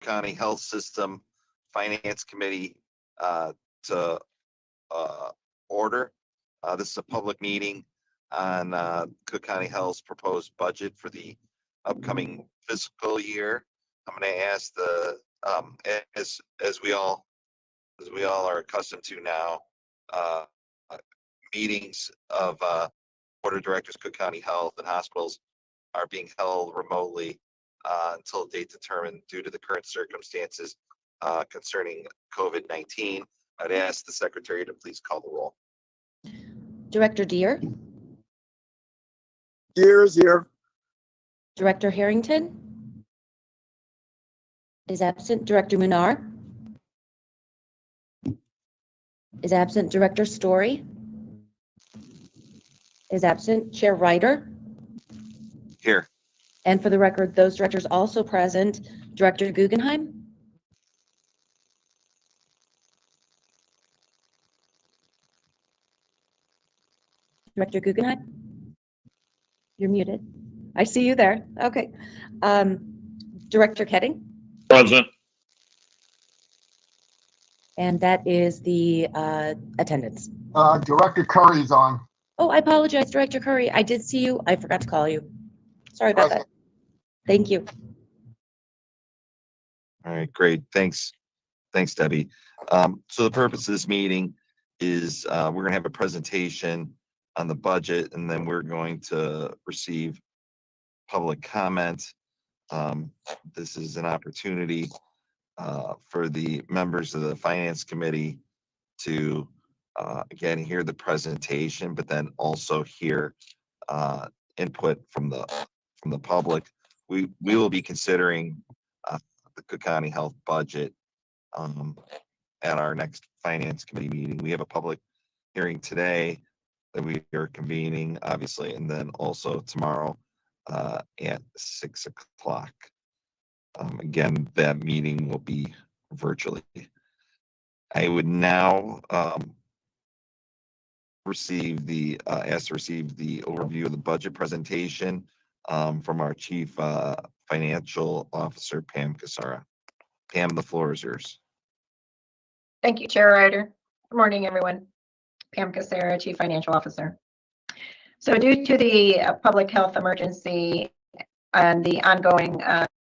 County Health System Finance Committee to order. This is a public meeting on Cook County Health's proposed budget for the upcoming fiscal year. I'm going to ask the as we all are accustomed to now, meetings of Board of Directors, Cook County Health, and hospitals are being held remotely until a date determined due to the current circumstances concerning COVID-19. I'd ask the secretary to please call the roll. Director Deere. Deere is here. Director Harrington is absent. Director Munar is absent. Director Story is absent. Chair Ryder. Here. And for the record, those directors also present. Director Guggenheim. Director Guggenheim, you're muted. I see you there. Okay. Director Ketting. Present. And that is the attendance. Director Curry's on. Oh, I apologize, Director Curry. I did see you. I forgot to call you. Sorry about that. Thank you. All right, great. Thanks, Debbie. So the purpose of this meeting is we're going to have a presentation on the budget, and then we're going to receive public comment. This is an opportunity for the members of the Finance Committee to again hear the presentation, but then also hear input from the public. We will be considering the Cook County Health budget at our next Finance Committee meeting. We have a public hearing today that we are convening, obviously, and then also tomorrow at 6 o'clock. Again, that meeting will be virtually. I would now ask to receive the overview of the budget presentation from our Chief Financial Officer, Pam Cassara. Pam, the floor is yours. Thank you, Chair Ryder. Good morning, everyone. Pam Cassara, Chief Financial Officer. So due to the public health emergency and the ongoing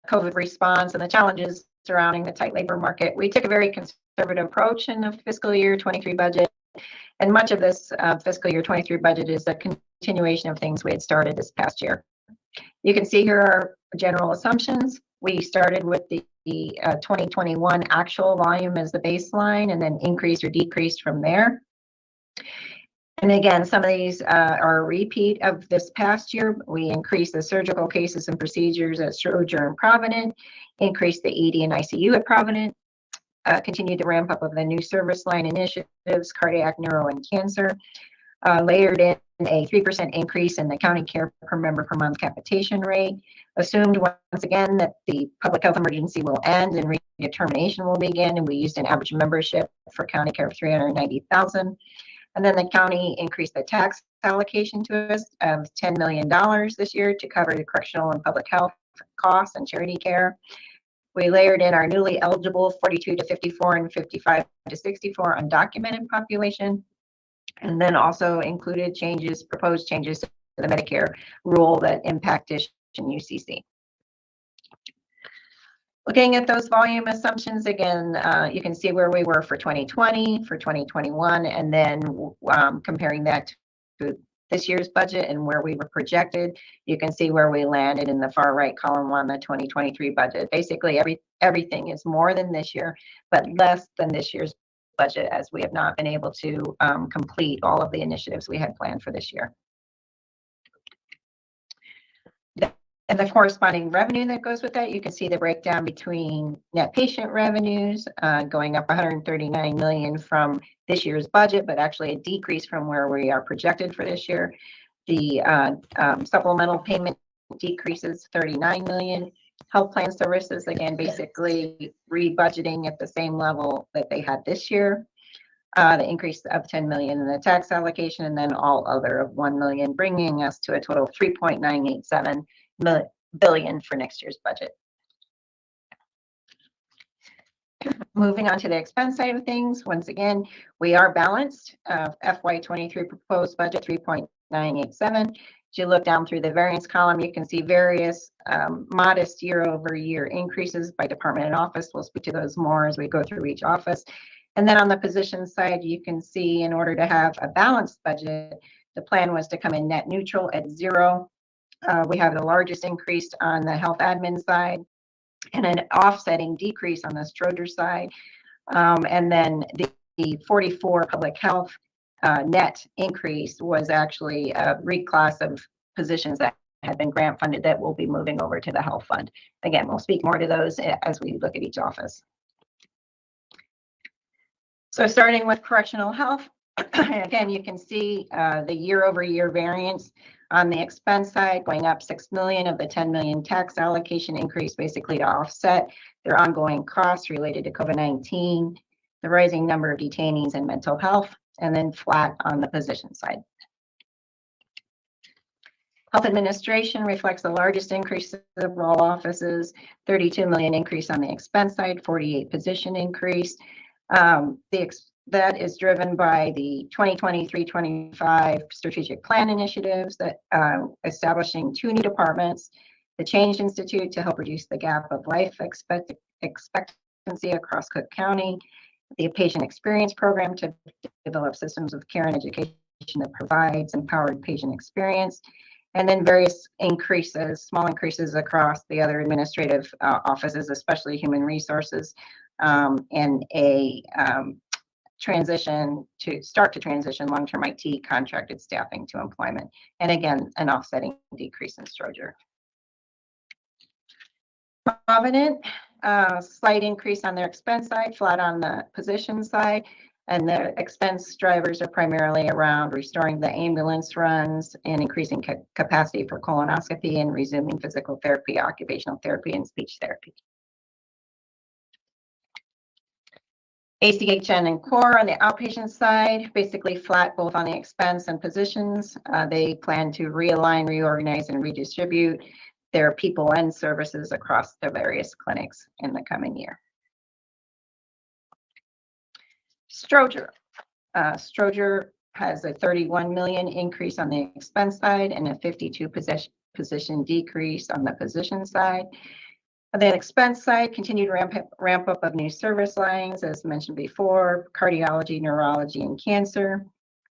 COVID response and the challenges surrounding the tight labor market, we took a very conservative approach in the fiscal year 23 budget. And much of this fiscal year 23 budget is a continuation of things we had started this past year. You can see here our general assumptions. We started with the 2021 actual volume as the baseline and then increased or decreased from there. And again, some of these are a repeat of this past year. We increased the surgical cases and procedures at Stroger and Provident, increased the ED and ICU at Provident, continued the ramp up of the new service line initiatives, cardiac, neuro, and cancer, layered in a 3% increase in the county care per member per month capitation rate, assumed once again that the public health emergency will end and redetermination will begin, and we used an average membership for county care of 390,000. And then the county increased the tax allocation to us of $10 million this year to cover the correctional and public health costs and charity care. We layered in our newly eligible 42 to 54 and 55 to 64 undocumented population, and then also included proposed changes to the Medicare rule that impact DISH and UCC. Looking at those volume assumptions again, you can see where we were for 2020, for 2021, and then comparing that to this year's budget and where we were projected. You can see where we landed in the far right column on the 2023 budget. Basically, everything is more than this year, but less than this year's budget, as we have not been able to complete all of the initiatives we had planned for this year. And the corresponding revenue that goes with that, you can see the breakdown between net patient revenues going up 139 million from this year's budget, but actually a decrease from where we are projected for this year. The supplemental payment decreases 39 million. Health plan services, again, basically rebudgeting at the same level that they had this year. The increase of 10 million in the tax allocation, and then all other of 1 million, bringing us to a total of 3.987 billion for next year's budget. Moving on to the expense side of things, once again, we are balanced. FY23 proposed budget 3.987. As you look down through the variance column, you can see various modest year-over-year increases by department and office. We'll speak to those more as we go through each office. And then on the position side, you can see in order to have a balanced budget, the plan was to come in net neutral at 0. We have the largest increase on the health admin side and an offsetting decrease on the Stroger side. And then the 44 public health net increase was actually a reclass of positions that had been grant funded that will be moving over to the health fund. Again, we'll speak more to those as we look at each office. So starting with correctional health, again, you can see the year-over-year variance on the expense side going up 6 million of the 10 million tax allocation increase, basically to offset their ongoing costs related to COVID-19, the rising number of detainees and mental health, and then flat on the position side. Health administration reflects the largest increase of all offices, 32 million increase on the expense side, 48 position increase. That is driven by the 2023-25 strategic plan initiatives that establishing 2 new departments, the Change Institute to help reduce the gap of life expectancy across Cook County, the patient experience program to develop systems of care and education that provides empowered patient experience, and then various increases, small increases across the other administrative offices, especially human resources, and a transition to transition long-term IT contracted staffing to employment. And again, an offsetting decrease in Stroger. Provident, slight increase on their expense side, flat on the position side. And the expense drivers are primarily around restoring the ambulance runs and increasing capacity for colonoscopy and resuming physical therapy, occupational therapy, and speech therapy. ACHN and core on the outpatient side, basically flat both on the expense and positions. They plan to realign, reorganize, and redistribute their people and services across the various clinics in the coming year. Stroger. Stroger has a 31 million increase on the expense side and a 52 position decrease on the position side. On the expense side, continued ramp up of new service lines, as mentioned before, cardiology, neurology, and cancer.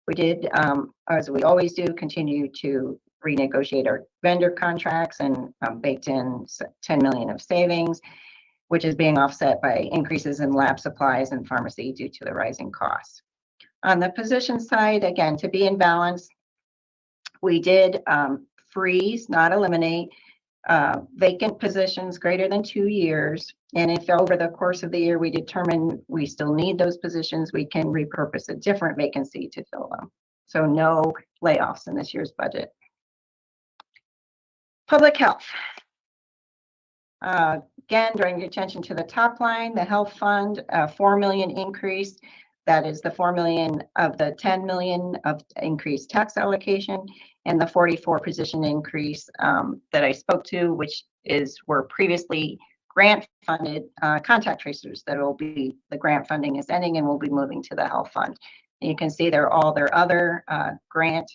We did, as we always do, continue to renegotiate our vendor contracts and baked in 10 million of savings, which is being offset by increases in lab supplies and pharmacy due to the rising costs. On the position side, again, to be in balance, we did freeze, not eliminate, vacant positions greater than 2 years. And if over the course of the year we determine we still need those positions, we can repurpose a different vacancy to fill them. So no layoffs in this year's budget. Public health. Again, drawing your attention to the top line, the health fund, 4 million increase. That is the 4 million of the 10 million of increased tax allocation and the 44 position increase that I spoke to, which were previously grant funded contact tracers that will be, the grant funding is ending and will be moving to the health fund. And you can see there all their other grant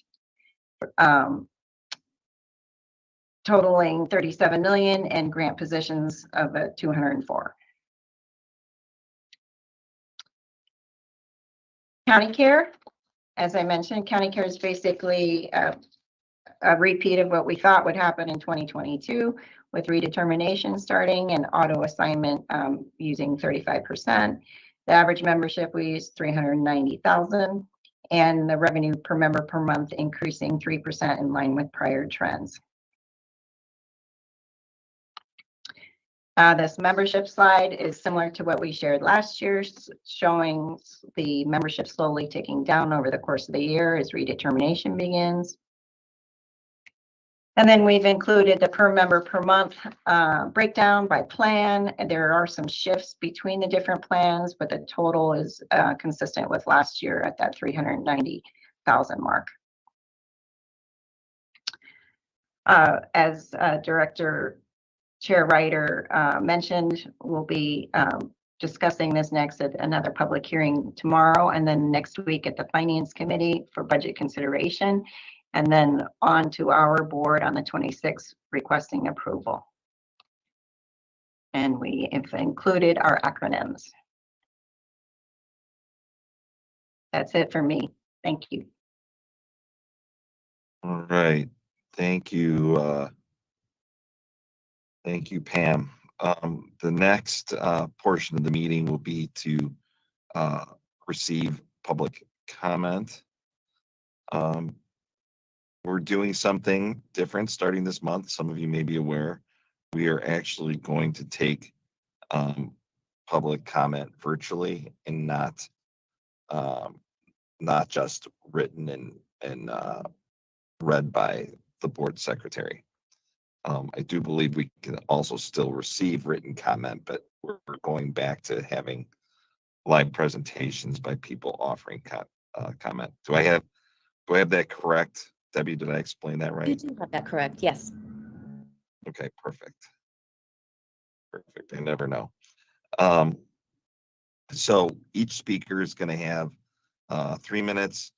totaling 37 million and grant positions of 204. County care, as I mentioned, county care is basically a repeat of what we thought would happen in 2022 with redetermination starting and auto assignment using 35%. The average membership we used 390,000 and the revenue per member per month increasing 3% in line with prior trends. This membership slide is similar to what we shared last year, showing the membership slowly ticking down over the course of the year as redetermination begins. And then we've included the per member per month breakdown by plan. There are some shifts between the different plans, but the total is consistent with last year at that 390,000 mark. As Director Chair Ryder mentioned, we'll be discussing this next at another public hearing tomorrow, and then next week at the Finance Committee for budget consideration, and then on to our board on the 26th requesting approval. And we have included our acronyms. That's it for me. Thank you. All right. Thank you. Thank you, Pam. The next portion of the meeting will be to receive public comment. We're doing something different starting this month. Some of you may be aware. We are actually going to take public comment virtually and not just written and read by the board secretary. I do believe we can also still receive written comment, but we're going back to having live presentations by people offering comment. Do I have that correct? Debbie, did I explain that You right? do have that correct, yes. Okay, perfect. Perfect. I never know. So each speaker is going to have 3 minutes,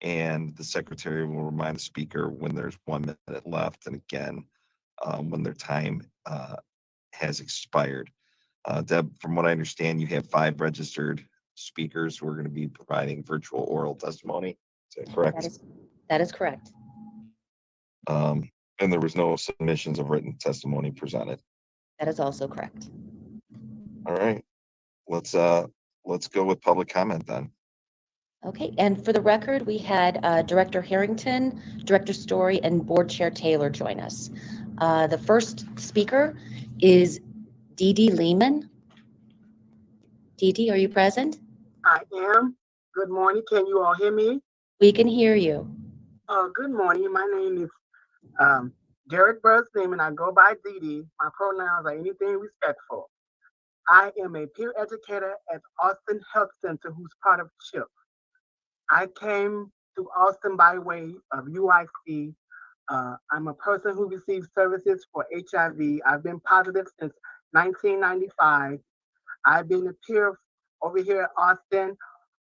and the secretary will remind the speaker when there's 1 minute left, and again, when their time has expired. Deb, from what I understand, you have 5 registered speakers who are going to be providing virtual oral testimony. Is that correct? That is correct. And there was no submissions of written testimony presented. That is also correct. All right, let's go with public comment then. Okay, and for the record, we had Director Harrington, Director Story, and Board Chair Taylor join us. The first speaker is Dee Dee Lehman. Dee Dee, are you present? I am. Good morning. Can you all hear me? We can hear you. Good morning. My name is Derek Burns Lehman. I go by Dee Dee. My pronouns are anything respectful. I am a peer educator at Austin Health Center who's part of CHIP. I came to Austin by way of UIC. I'm a person who receives services for HIV. I've been positive since 1995. I've been a peer over here at Austin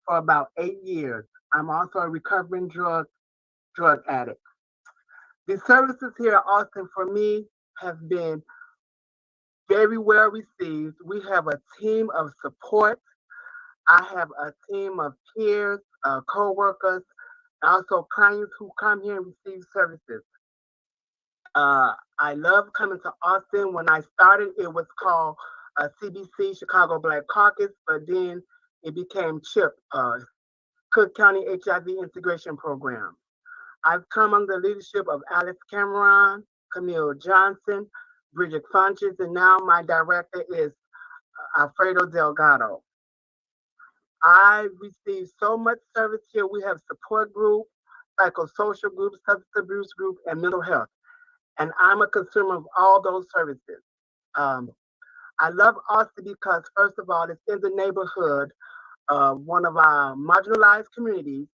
for about 8 years. I'm also a recovering drug addict. The services here at Austin for me have been very well received. We have a team of support. I have a team of peers, co-workers, and also clients who come here and receive services. I love coming to Austin. When I started, it was called CBC, Chicago Black Caucus, but then it became CHIP, Cook County HIV Integration Program. I've come under the leadership of Alex Cameron, Camille Johnson, Bridget Funches, and now my director is Alfredo Delgado. I receive so much service here. We have support group, psychosocial group, substance abuse group, and mental health. And I'm a consumer of all those services. I love Austin because, first of all, it's in the neighborhood, one of our marginalized communities.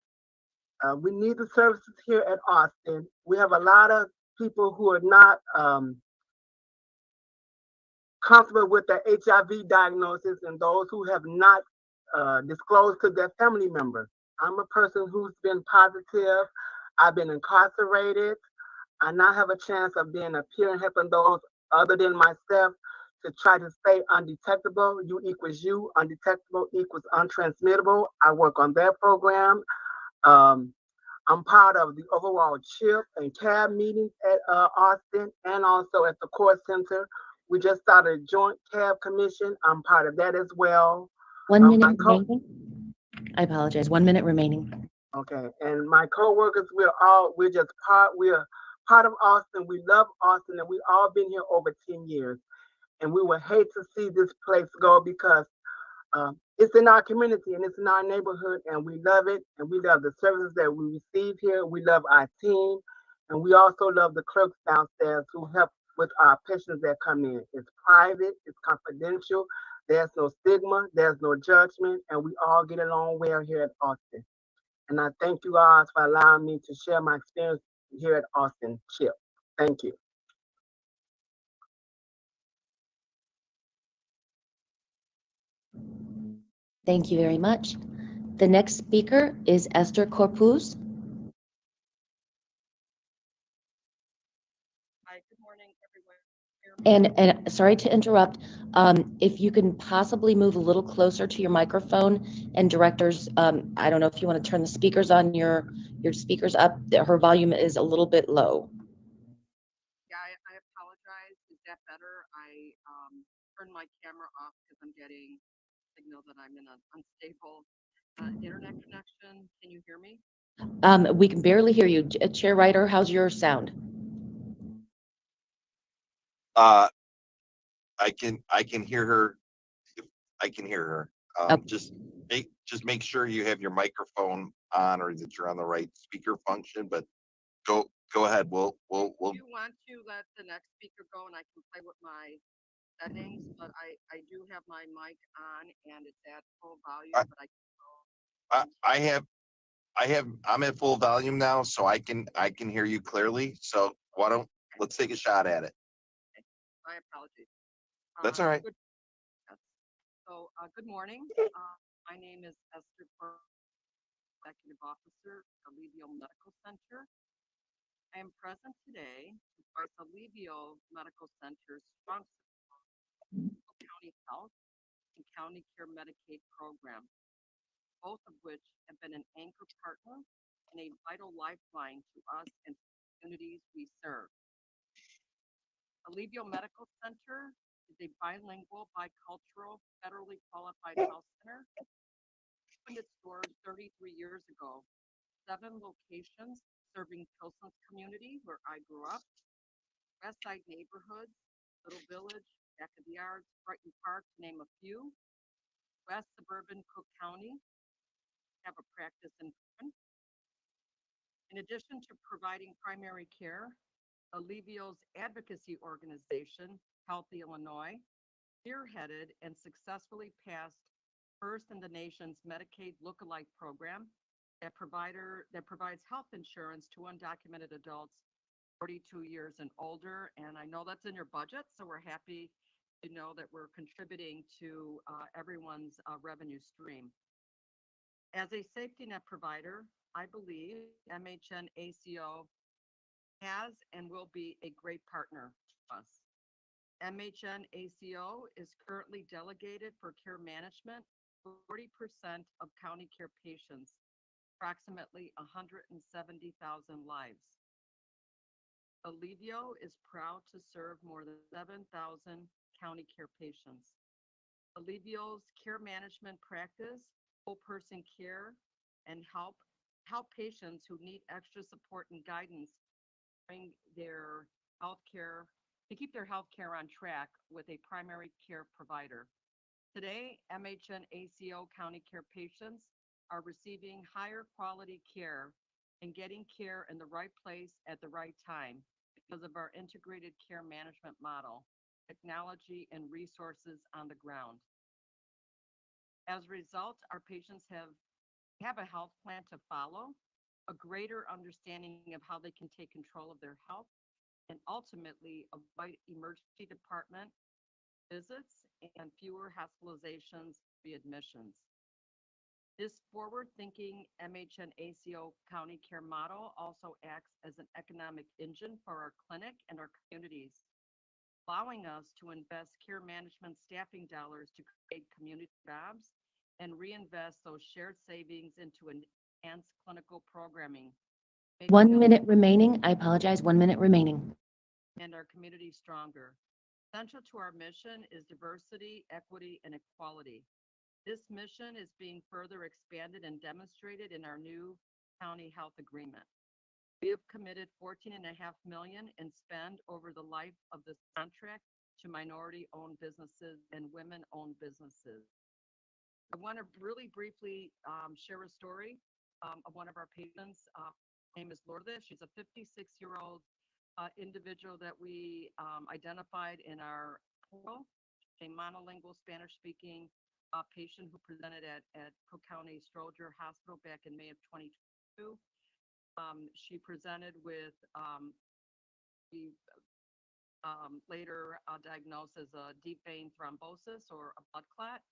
We need the services here at Austin. We have a lot of people who are not comfortable with the HIV diagnosis and those who have not disclosed to their family members. I'm a person who's been positive. I've been incarcerated. I now have a chance of being a peer and helping those other than myself to try to stay undetectable. U equals U, undetectable equals untransmittable. I work on that program. I'm part of the overall CHIP and CAB meetings at Austin and also at the Core Center. We just started a joint CAB commission. I'm part of that as well. 1 minute remaining. I apologize. 1 minute remaining. Okay, and my co-workers, we're part of Austin. We love Austin, and we all been here over 10 years. And we would hate to see this place go because it's in our community and it's in our neighborhood, and we love it. And we love the services that we receive here. We love our team, and we also love the clerks downstairs who help with our patients that come in. It's private, it's confidential. There's no stigma, there's no judgment, and we all get along well here at Austin. And I thank you all for allowing me to share my experience here at Austin CHIP. Thank you. Thank you very much. The next speaker is Esther Corpuz. Hi, good morning, everyone. And sorry to interrupt, if you can possibly move a little closer to your microphone, and directors, I don't know if you want to turn the speakers on your speakers up. Her volume is a little bit low. Yeah, I apologize. Is that better? I turned my camera off because I'm getting signal that I'm in an unstable internet connection. Can you hear me? We can barely hear you. Chair Ryder, how's your sound? I can hear her. I can hear her. Okay. Just make sure you have your microphone on or that you're on the right speaker function, but go ahead. We'll Do you want to let the next speaker go and I can play with my settings? But I do have my mic on and it's at full volume, but I'm at full volume now, so I can hear you clearly. So let's take a shot at it. my apologies. That's all right. So, good morning. My name is Esther Corpuz, Executive Officer, Olivio Medical Center. I am present today to voice Olivio Medical Center's strong support for county health and county care Medicaid program, both of which have been an anchor partner and a vital lifeline to us and communities we serve. Olivio Medical Center is a bilingual, bicultural, federally qualified health center. Opened its doors 33 years ago. 7 locations serving Pilsen's community, where I grew up, West Side neighborhoods, Little Village, Back of the Yards, Brighton Park, to name a few. West suburban Cook County have a practice in Brooklyn. In addition to providing primary care, Olivio's advocacy organization, Healthy Illinois, spearheaded and successfully passed first in the nation's Medicaid lookalike program that provides health insurance to undocumented adults 42 years and older. And I know that's in your budget, so we're happy to know that we're contributing to everyone's revenue stream. As a safety net provider, I believe MHN ACO has and will be a great partner to us. MHN ACO is currently delegated for care management for 40% of county care patients, approximately 170,000 lives. Olivio is proud to serve more than 7,000 county care patients. Olivio's care management practice, whole person care, and help patients who need extra support and guidance during their healthcare to keep their healthcare on track with a primary care provider. Today, MHN ACO county care patients are receiving higher quality care and getting care in the right place at the right time because of our integrated care management model, technology, and resources on the ground. As a result, our patients have a health plan to follow, a greater understanding of how they can take control of their health, and ultimately avoid emergency department visits and fewer hospitalizations, readmissions. This forward-thinking MHN ACO county care model also acts as an economic engine for our clinic and our communities, allowing us to invest care management staffing dollars to create community jobs and reinvest those shared savings into enhanced clinical programming. 1 minute remaining. I apologize. 1 minute remaining. And our community stronger. Essential to our mission is diversity, equity, and equality. This mission is being further expanded and demonstrated in our new county health agreement. We have committed $14.5 million in spend over the life of this contract to minority-owned businesses and women-owned businesses. I want to really briefly share a story of one of our patients. Her name is Lourdes. She's a 56-year-old individual that we identified in our portal, a monolingual Spanish-speaking patient who presented at Cook County Stroger Hospital back in May of 2022. She presented with the later diagnosed as a deep vein thrombosis or a blood clot.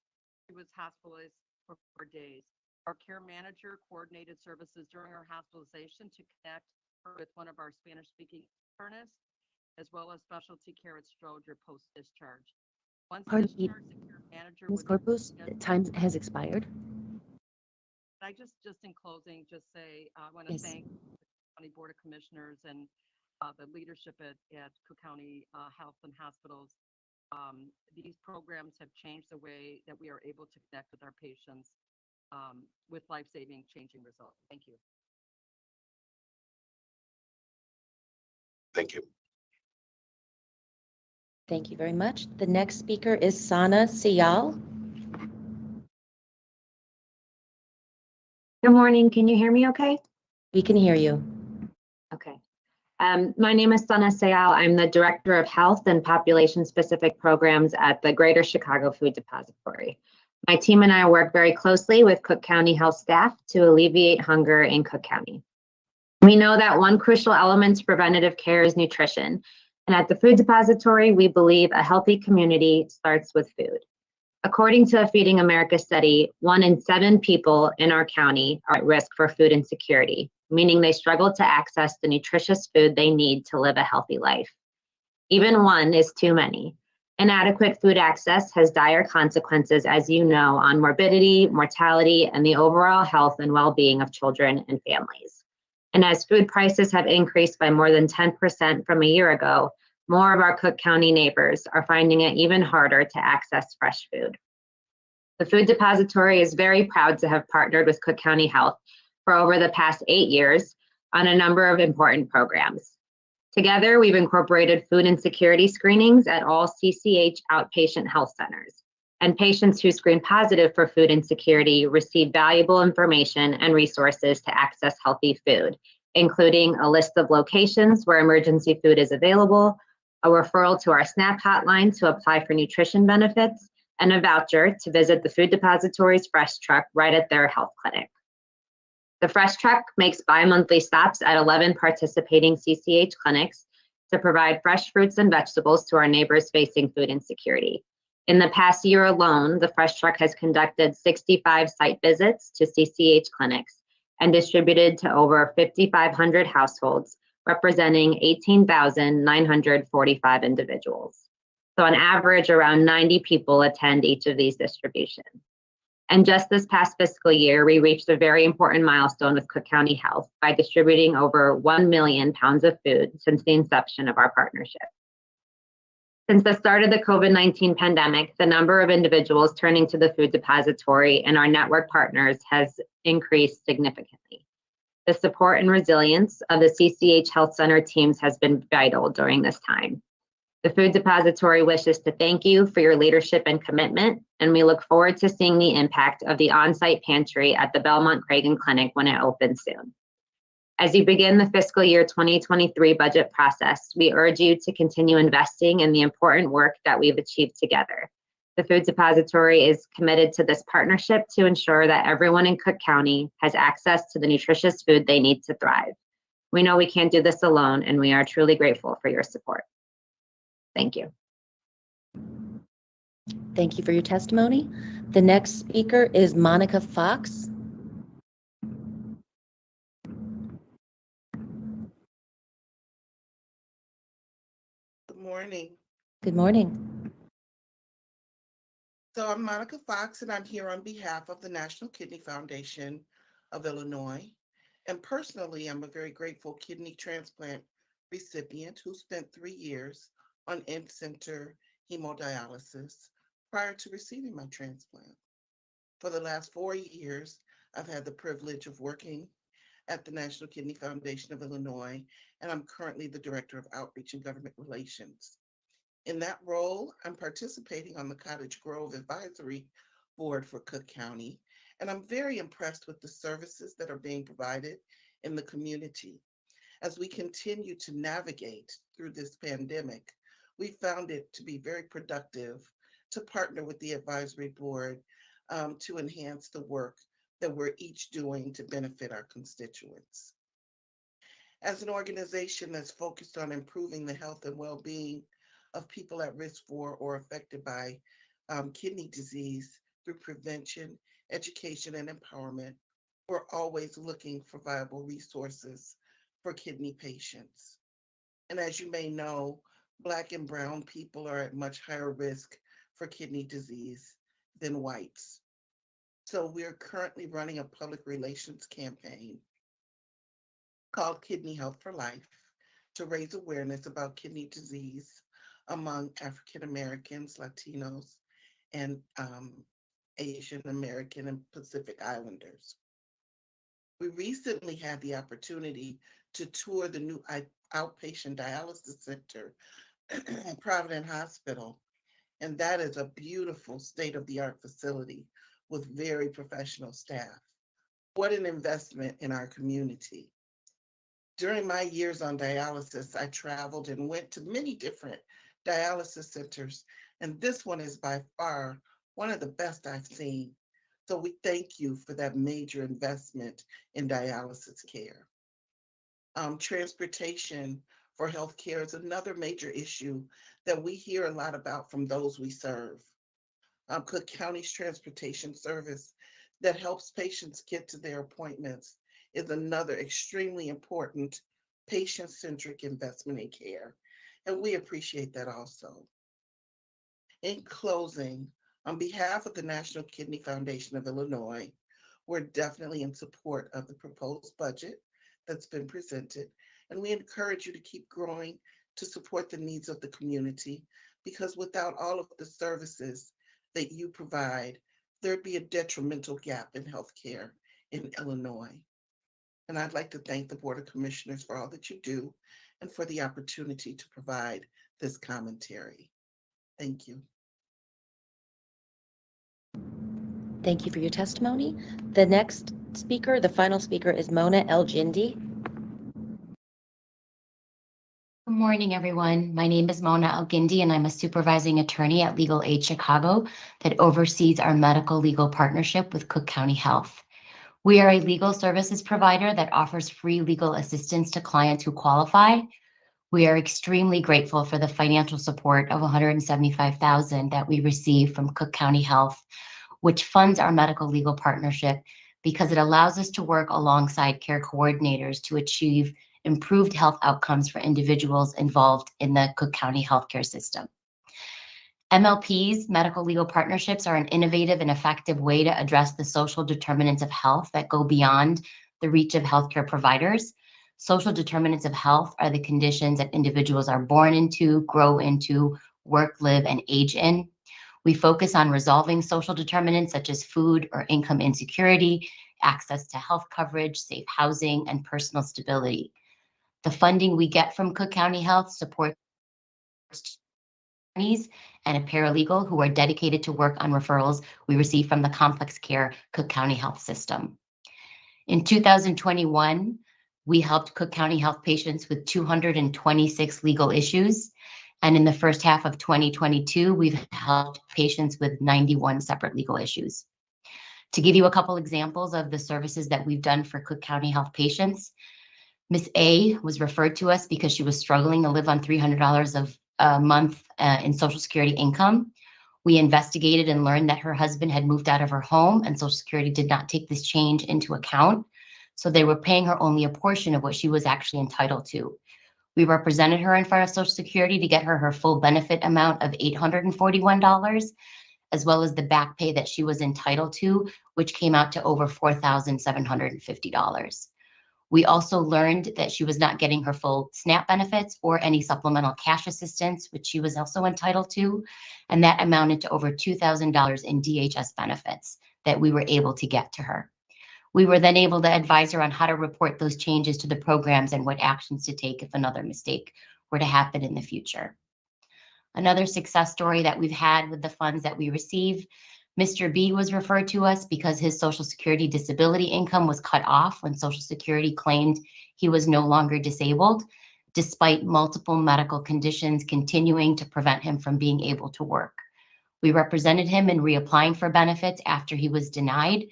She was hospitalized for 4 days. Our care manager coordinated services during her hospitalization to connect her with one of our Spanish-speaking internists, as well as specialty care at Stroger post-discharge. Once Pardon me, discharged, the care manager Ms. would Corpus, time has expired. I just in closing, just say, I want to Yes. thank the County Board of Commissioners and the leadership at Cook County Health and Hospitals. These programs have changed the way that we are able to connect with our patients with life-saving, changing results. Thank you. Thank you. Thank you very much. The next speaker is Sana Sial. Good morning. Can you hear me okay? We can hear you. Okay. My name is Sana Sayal. I'm the Director of Health and Population-Specific Programs at the Greater Chicago Food Depository. My team and I work very closely with Cook County Health staff to alleviate hunger in Cook County. We know that one crucial element to preventative care is nutrition. And at the Food Depository, we believe a healthy community starts with food. According to a Feeding America study, 1 in 7 people in our county are at risk for food insecurity, meaning they struggle to access the nutritious food they need to live a healthy life. Even 1 is too many. Inadequate food access has dire consequences, as you know, on morbidity, mortality, and the overall health and well-being of children and families. And as food prices have increased by more than 10% from a year ago, more of our Cook County neighbors are finding it even harder to access fresh food. The Food Depository is very proud to have partnered with Cook County Health for over the past 8 years on a number of important programs. Together, we've incorporated food insecurity screenings at all CCH outpatient health centers, and patients who screen positive for food insecurity receive valuable information and resources to access healthy food, including a list of locations where emergency food is available, a referral to our SNAP hotline to apply for nutrition benefits, and a voucher to visit the Food Depository's Fresh Truck right at their health clinic. The Fresh Truck makes bi-monthly stops at 11 participating CCH clinics to provide fresh fruits and vegetables to our neighbors facing food insecurity. In the past year alone, the Fresh Truck has conducted 65 site visits to CCH clinics and distributed to over 5,500 households, representing 18,945 individuals. So on average, around 90 people attend each of these distributions. And just this past fiscal year, we reached a very important milestone with Cook County Health by distributing over 1 million pounds of food since the inception of our partnership. Since the start of the COVID-19 pandemic, the number of individuals turning to the Food Depository and our network partners has increased significantly. The support and resilience of the CCH Health Center teams has been vital during this time. The Food Depository wishes to thank you for your leadership and commitment, and we look forward to seeing the impact of the on-site pantry at the Belmont Cragen Clinic when it opens soon. As you begin the fiscal year 2023 budget process, we urge you to continue investing in the important work that we've achieved together. The Food Depository is committed to this partnership to ensure that everyone in Cook County has access to the nutritious food they need to thrive. We know we can't do this alone, and we are truly grateful for your support. Thank you. Thank you for your testimony. The next speaker is Monica Fox. Good morning. Good morning. So I'm Monica Fox, and I'm here on behalf of the National Kidney Foundation of Illinois. And personally, I'm a very grateful kidney transplant recipient who spent 3 years on in-center hemodialysis prior to receiving my transplant. For the last 4 years, I've had the privilege of working at the National Kidney Foundation of Illinois, and I'm currently the Director of Outreach and Government Relations. In that role, I'm participating on the Cottage Grove Advisory Board for Cook County, and I'm very impressed with the services that are being provided in the community. As we continue to navigate through this pandemic, we found it to be very productive to partner with the advisory board to enhance the work that we're each doing to benefit our constituents. As an organization that's focused on improving the health and well-being of people at risk for or affected by kidney disease through prevention education, and empowerment, we're always looking for viable resources for kidney patients. And as you may know, Black and Brown people are at much higher risk for kidney disease than whites. So we're currently running a public relations campaign called Kidney Health for Life to raise awareness about kidney disease among African Americans, Latinos, and Asian American and Pacific Islanders. We recently had the opportunity to tour the new outpatient dialysis center at Providence Hospital, and that is a beautiful state-of-the-art facility with very professional staff. What an investment in our community. During my years on dialysis, I traveled and went to many different dialysis centers, and this one is by far one of the best I've seen. So we thank you for that major investment in dialysis care. Transportation for healthcare is another major issue that we hear a lot about from those we serve. Cook County's transportation service that helps patients get to their appointments is another extremely important patient-centric investment in care, and we appreciate that also. In closing, on behalf of the National Kidney Foundation of Illinois, we're definitely in support of the proposed budget that's been presented, and we encourage you to keep growing to support the needs of the community, because without all of the services that you provide, there'd be a detrimental gap in healthcare in Illinois. And I'd like to thank the Board of Commissioners for all that you do and for the opportunity to provide this commentary. Thank you. Thank you for your testimony. The next speaker, the final speaker, is Mona El-Jindi. Good morning, everyone. My name is Mona El-Jindi, and I'm a supervising attorney at Legal Aid Chicago that oversees our medical legal partnership with Cook County Health. We are a legal services provider that offers free legal assistance to clients who qualify. We are extremely grateful for the financial support of $175,000 that we receive from Cook County Health, which funds our medical legal partnership because it allows us to work alongside care coordinators to achieve improved health outcomes for individuals involved in the Cook County healthcare system. MLPs, medical legal partnerships, are an innovative and effective way to address the social determinants of health that go beyond the reach of healthcare providers. Social determinants of health are the conditions that individuals are born into, grow into, work, live, and age in. We focus on resolving social determinants such as food or income insecurity, access to health coverage, safe housing, and personal stability. The funding we get from Cook County Health supports attorneys and a paralegal who are dedicated to work on referrals we receive from the complex care Cook County Health system. In 2021, we helped Cook County Health patients with 226 legal issues. And in the first half of 2022, we've helped patients with 91 separate legal issues. To give you a couple examples of the services that we've done for Cook County Health patients, Miss A was referred to us because she was struggling to live on $300 of a month in Social Security income. We investigated and learned that her husband had moved out of her home and Social Security did not take this change into account. So they were paying her only a portion of what she was actually entitled to. We represented her in front of Social Security to get her full benefit amount of $841, as well as the back pay that she was entitled to, which came out to over $4,750. We also learned that she was not getting her full SNAP benefits or any supplemental cash assistance, which she was also entitled to, and that amounted to over $2,000 in DHS benefits that we were able to get to her. We were then able to advise her on how to report those changes to the programs and what actions to take if another mistake were to happen in the future. Another success story that we've had with the funds that we receive, Mr. B was referred to us because his Social Security disability income was cut off when Social Security claimed he was no longer disabled, despite multiple medical conditions continuing to prevent him from being able to work. We represented him in reapplying for benefits after he was denied,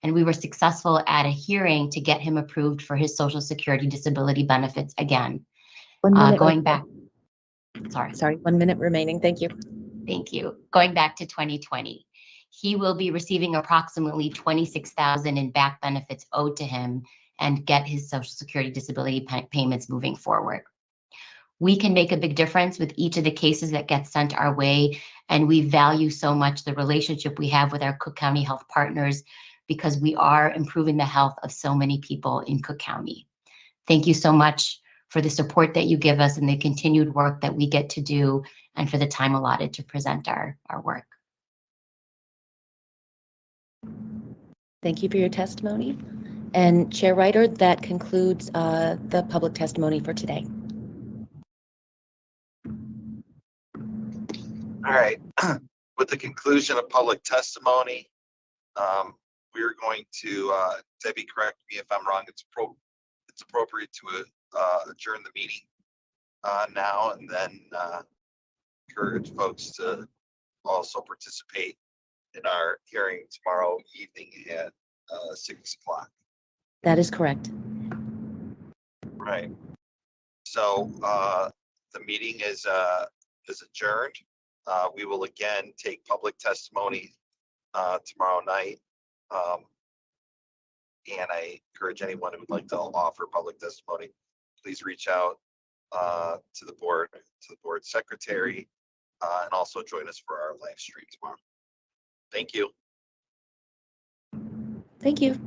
and we were successful at a hearing to get him approved for his Social Security disability benefits again. 1 minute. Going back, sorry, 1 minute remaining. Thank you. Thank you. Going back to 2020, he will be receiving approximately $26,000 in back benefits owed to him and get his Social Security disability payments moving forward. We can make a big difference with each of the cases that get sent our way, and we value so much the relationship we have with our Cook County Health partners because we are improving the health of so many people in Cook County. Thank you so much for the support that you give us and the continued work that we get to do, and for the time allotted to present our work. Thank you for your testimony. And Chair Ryder, that concludes the public testimony for today. All right. With the conclusion of public testimony, we're going to, Debbie, correct me if I'm wrong, it's appropriate to adjourn the meeting now, and then encourage folks to also participate in our hearing tomorrow evening at 6 o'clock. That is correct. Right. So the meeting is adjourned. We will again take public testimony tomorrow night. And I encourage anyone who would like to offer public testimony, please reach out to the board secretary, and also join us for our live stream tomorrow. Thank you. Thank you.